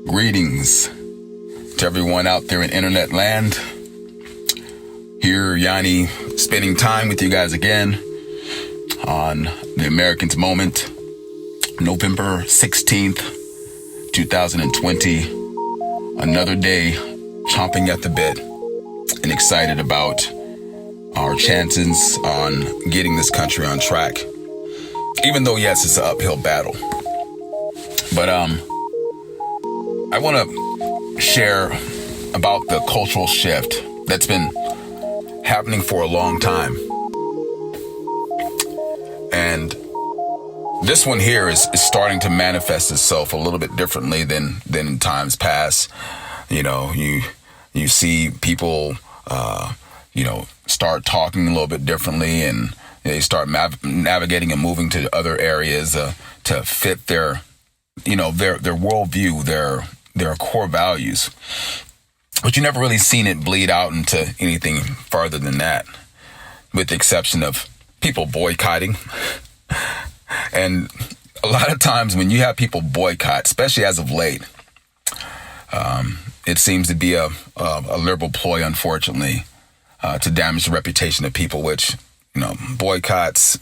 Greetings to everyone out there in internet land. Here, Yanni, spending time with you guys again on the Americans Moment, November 16th, 2020. Another day, chomping at the bit and excited about our chances on getting this country on track. Even though, yes, it's an uphill battle. But I want to share about the cultural shift that's been happening for a long time. And this one here is starting to manifest itself a little bit differently than in times past. You know, you see people, start talking a little bit differently, and they start navigating and moving to other areas to fit their worldview, their core values. But you never really seen it bleed out into anything farther than that, with the exception of people boycotting. And a lot of times when you have people boycott, especially as of late, it seems to be a liberal ploy, unfortunately, to damage the reputation of people, which, boycotts,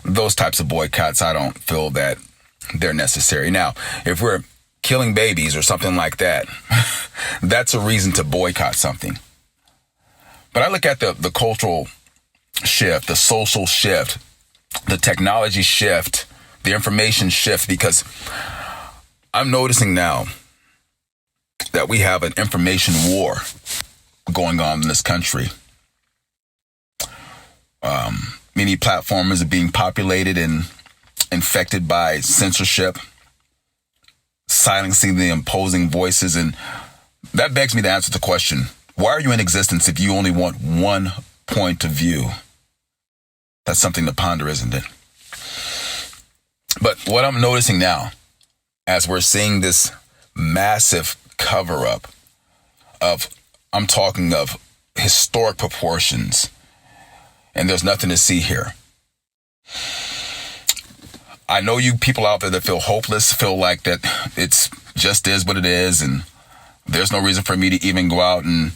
those types of boycotts, I don't feel that they're necessary. Now, if we're killing babies or something like that, that's a reason to boycott something. But I look at the cultural shift, the social shift, the technology shift, the information shift, because I'm noticing now that we have an information war going on in this country. Many platforms are being populated and infected by censorship, silencing the imposing voices. And that begs me to answer the question, why are you in existence if you only want one point of view? That's something to ponder, isn't it? But what I'm noticing now, as we're seeing this massive cover-up I'm talking of historic proportions, and there's nothing to see here. I know you people out there that feel hopeless, feel like that it's just is what it is, and there's no reason for me to even go out and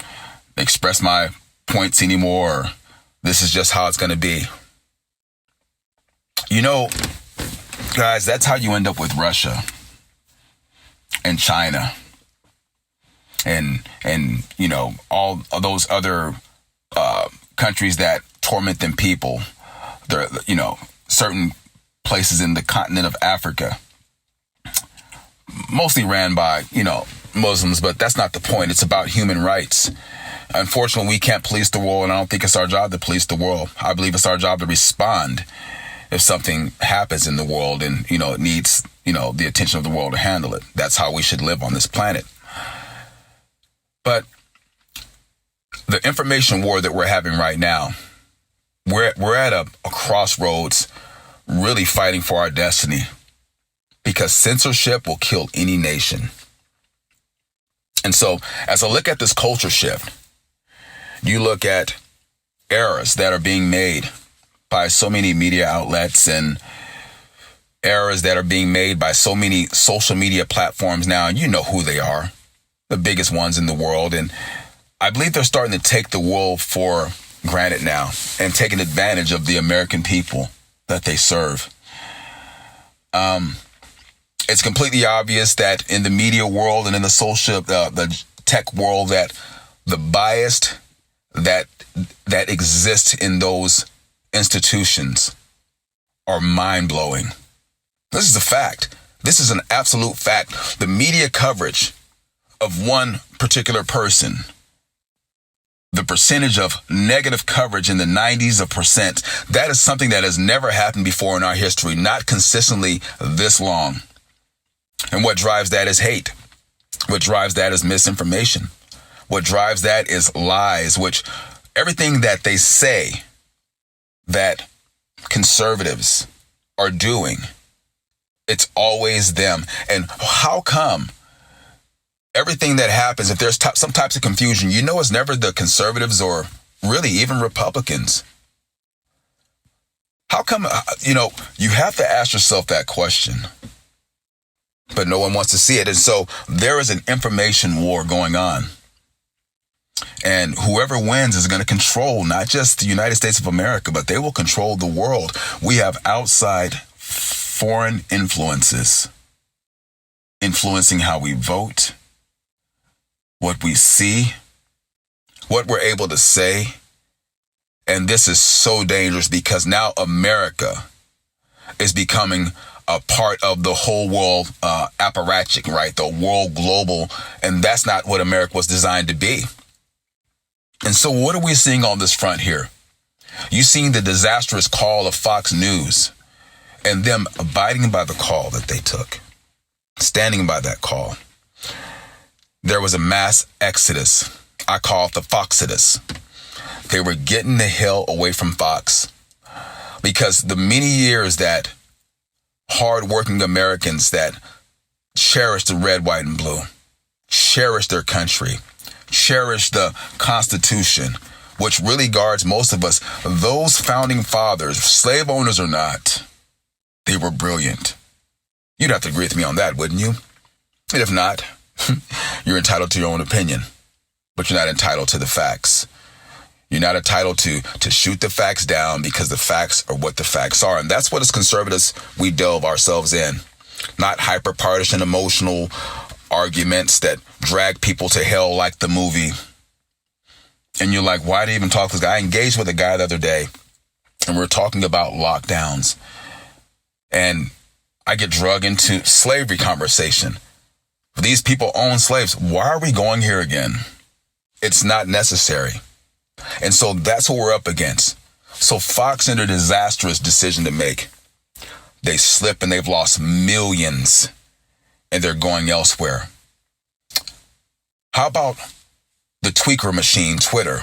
express my points anymore, or this is just how it's going to be. Guys, that's how you end up with Russia and China and all of those other countries that torment them people. There, certain places in the continent of Africa, mostly ran by, Muslims, but that's not the point. It's about human rights. Unfortunately, we can't police the world, and I don't think it's our job to police the world. I believe it's our job to respond if something happens in the world and, it needs, the attention of the world to handle it. That's how we should live on this planet. But the information war that we're having right now, we're at a crossroads, really fighting for our destiny, because censorship will kill any nation. And so as I look at this culture shift, you look at errors that are being made by so many media outlets and errors that are being made by so many social media platforms now, and you know who they are, the biggest ones in the world. And I believe they're starting to take the world for granted now and taking advantage of the American people that they serve. It's completely obvious that in the media world and in the social, the tech world, that the bias that exists in those institutions are mind-blowing. This is a fact. This is an absolute fact. The media coverage of one particular person, the percentage of negative coverage in the 90s of percent, that is something that has never happened before in our history, not consistently this long. And what drives that is hate. What drives that is misinformation. What drives that is lies, which everything that they say that conservatives are doing, it's always them. And how come everything that happens, if there's some types of confusion, it's never the conservatives or really even Republicans? How come, you have to ask yourself that question. but no one wants to see it. And so there is an information war going on. And whoever wins is going to control not just the United States of America, but they will control the world. We have outside foreign influences influencing how we vote, what we see, what we're able to say. And this is so dangerous because now America is becoming a part of the whole world apparatchik, right? The world global. And that's not what America was designed to be. And so what are we seeing on this front here? You've seen the disastrous call of Fox News and them abiding by the call that they took, standing by that call. There was a mass exodus. I call it the Foxodus. They were getting the hell away from Fox because the many years that hardworking Americans that cherish the red, white, and blue, cherish their country, cherish the Constitution, which really guards most of us, those founding fathers, slave owners or not, they were brilliant. You'd have to agree with me on that, wouldn't you? And if not, you're entitled to your own opinion, but you're not entitled to the facts. You're not entitled to shoot the facts down because the facts are what the facts are. And that's what as conservatives we delve ourselves in. Not hyper-partisan, emotional arguments that drag people to hell like the movie. And you're like, why do you even talk to this guy? I engaged with a guy the other day, and we were talking about lockdowns. And I get drug into slavery conversation. These people own slaves. Why are we going here again? It's not necessary. And so that's what we're up against. So Fox had a disastrous decision to make. They slip and they've lost millions and they're going elsewhere. How about the tweaker machine, Twitter?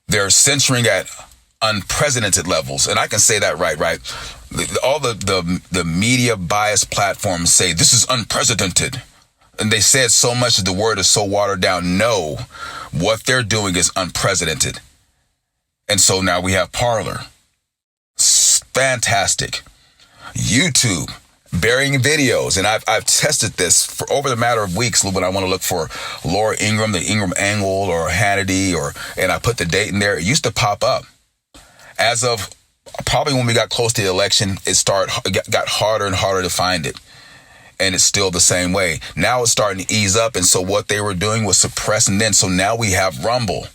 They're censoring at unprecedented levels. And I can say that right? All the media bias platforms say this is unprecedented. And they said so much that the word is so watered down. No, what they're doing is unprecedented. And so now we have Parler. Fantastic. YouTube, burying videos. And I've tested this for over the matter of weeks when I want to look for Laura Ingraham, the Ingraham Angle, or Hannity, and I put the date in there. It used to pop up. As of probably when we got close to the election, it got harder and harder to find it. And it's still the same way. Now it's starting to ease up. And so what they were doing was suppressing then. So now we have Rumble.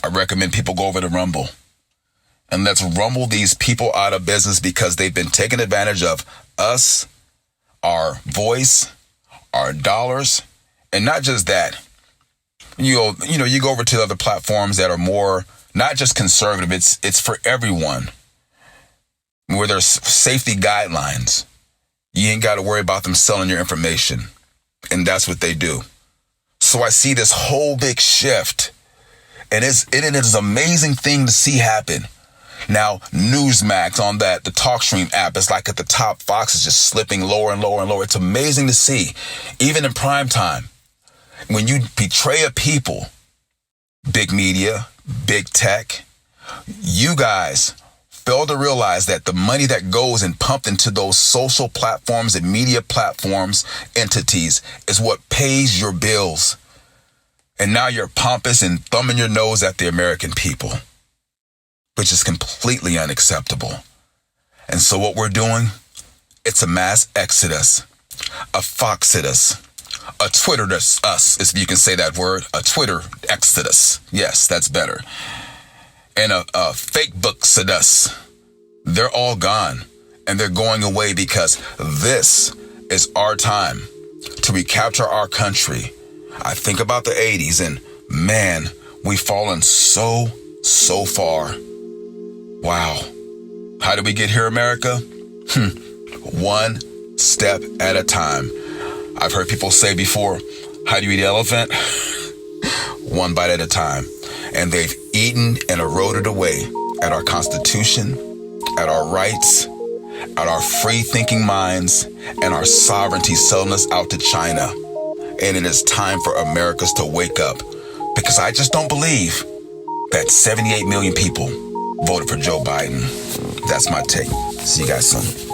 I recommend people go over to Rumble. And let's rumble these people out of business because they've been taking advantage of us, our voice, our dollars. And not just that. You go over to other platforms that are more, not just conservative. It's for everyone. Where there's safety guidelines. You ain't got to worry about them selling your information. And that's what they do. So I see this whole big shift. And it is an amazing thing to see happen. Now, Newsmax on the TalkStream app is like at the top. Fox is just slipping lower and lower and lower. It's amazing to see. Even in prime time, when you betray a people, big media, big tech, you guys fail to realize that the money that goes and pumped into those social platforms and media platforms entities is what pays your bills. And now you're pompous and thumbing your nose at the American people, which is completely unacceptable. And so what we're doing, it's a mass exodus, a Foxodus, a Twitter-us, if you can say that word, a Twitter exodus. Yes, that's better. And a fake book Sadus. They're all gone and they're going away because this is our time to recapture our country. I think about the 80s and man, we've fallen so far. Wow. How did we get here, America? One step at a time. I've heard people say before, how do you eat elephant? One bite at a time. And they've eaten and eroded away at our Constitution, at our rights, at our free-thinking minds, and our sovereignty, selling us out to China. And it is time for Americans to wake up because I just don't believe that 78 million people voted for Joe Biden. That's my take. See you guys soon.